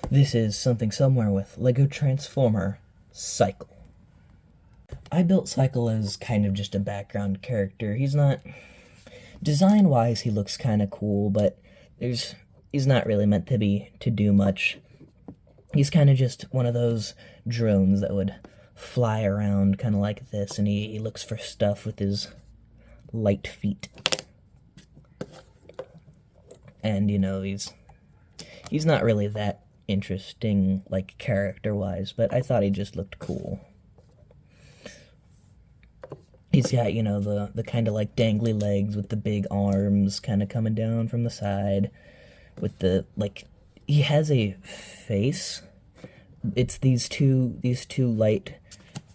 This is Something Somewhere with LEGO Transformer Cycle. I built Cycle as kind of just a background character. He's not... Design-wise, he looks kind of cool, but he's not really meant to do much. He's kind of just one of those drones that would fly around kind of like this, and he looks for stuff with his light feet. And, you know, he's not really that interesting, like, character-wise, but I thought he just looked cool. He's got, you know, the kind of, like, dangly legs with the big arms kind of coming down from the side, with the, like, he has a face. It's these two light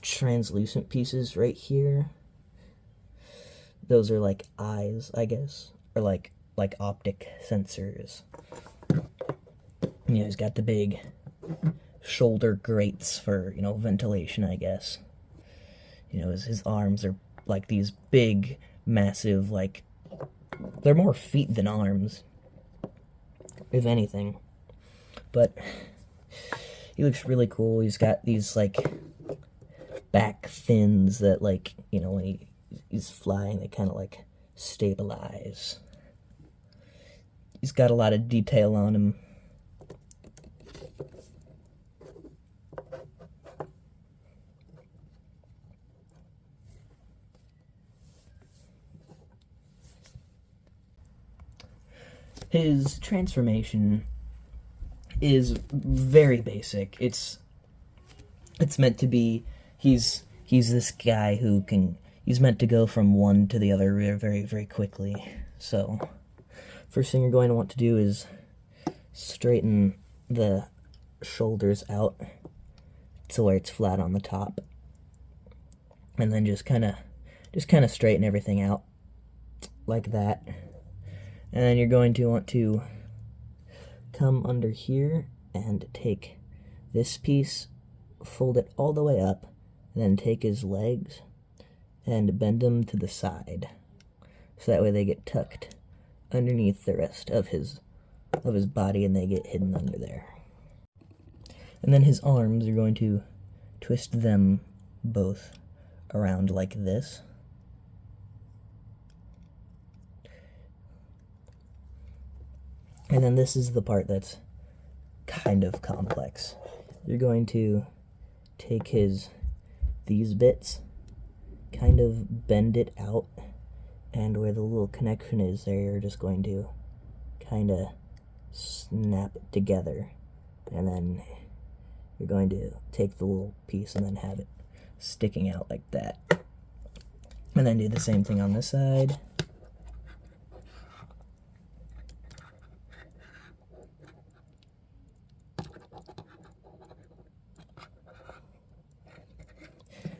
translucent pieces right here. Those are, like, eyes, I guess, or, like optic sensors. You know, he's got the big shoulder grates for, you know, ventilation, I guess. You know, his arms are like these big, massive, like, they're more feet than arms, if anything. But he looks really cool. He's got these, like, back fins that, like, you know, when he's flying, they kind of, like, stabilize. He's got a lot of detail on him. His transformation is very basic. It's meant to be, he's this guy who he's meant to go from one to the other very, very quickly. So first thing you're going to want to do is straighten the shoulders out to where it's flat on the top, and then just kind of straighten everything out like that. And then you're going to want to come under here and take this piece, fold it all the way up, and then take his legs and bend them to the side, so that way they get tucked underneath the rest of his body and they get hidden under there. And then his arms, you're going to twist them both around like this. And then this is the part that's kind of complex. You're going to take these bits, kind of bend it out, and where the little connection is there, you're just going to kind of snap it together. And then you're going to take the little piece and then have it sticking out like that. And then do the same thing on this side.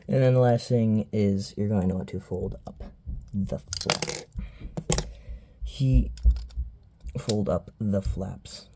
And then the last thing is you're going to want to fold up the flap. Fold up the flaps.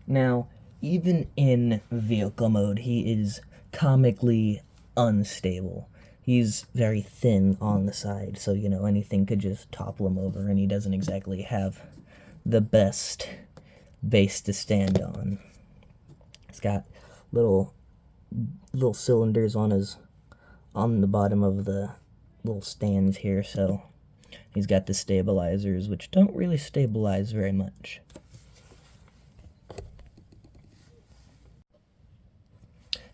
Now, even in vehicle mode, he is comically unstable. He's very thin on the side, so, you know, anything could just topple him over, and he doesn't exactly have the best base to stand on. He's got little cylinders on the bottom of the little stands here, so he's got the stabilizers, which don't really stabilize very much.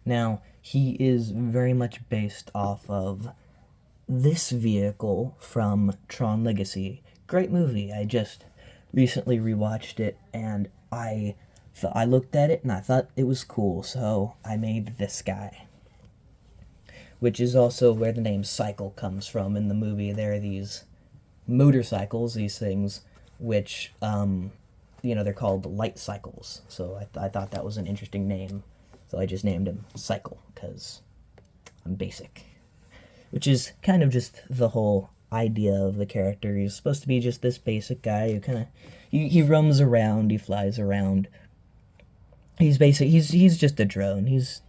Now, he is very much based off of this vehicle from Tron Legacy. Great movie. I just recently rewatched it, and I looked at it and I thought it was cool, so I made this guy. Which is also where the name Cycle comes from. In the movie, there are these motorcycles, these things, which, you know, they're called light cycles. So I thought that was an interesting name. So I just named him Cycle, because I'm basic. Which is kind of just the whole idea of the character. He's supposed to be just this basic guy who kind of... He roams around, he flies around. he's just a drone. His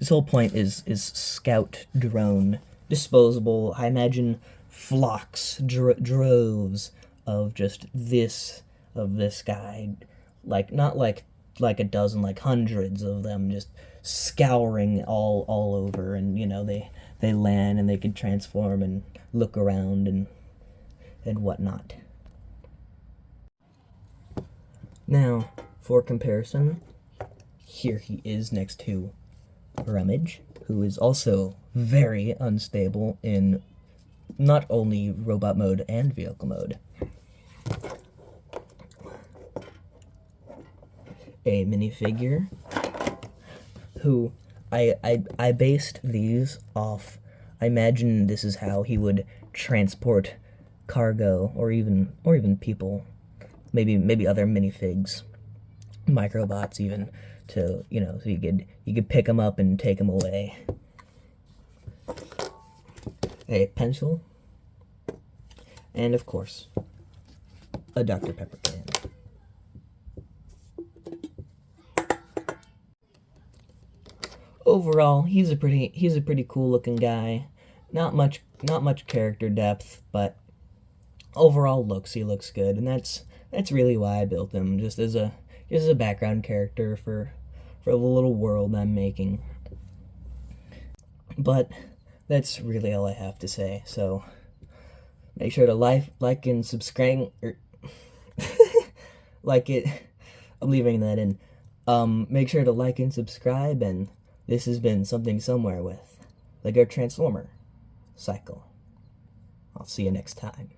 whole point is scout drone, disposable. I imagine flocks, droves of just this guy, like not like a dozen, like hundreds of them, just scouring all over, and they land and they can transform and look around and whatnot. Now, for comparison, here he is next to Rummage, who is also very unstable in not only robot mode and vehicle mode. A minifigure who I based these off. I imagine this is how he would transport cargo or even people, maybe other minifigs, microbots even, to so you could pick them up and take them away. A pencil, and of course a Dr. Pepper can. Overall, he's a pretty cool looking guy. Not much character depth, but overall he looks good, and that's really why I built him, just as a background character for the little world I'm making. But that's really all I have to say. So make sure to like and subscribe. Like it. I'm leaving that in. Make sure to like and subscribe, and this has been Something Somewhere with the Go Transformer Cycle. I'll see you next time.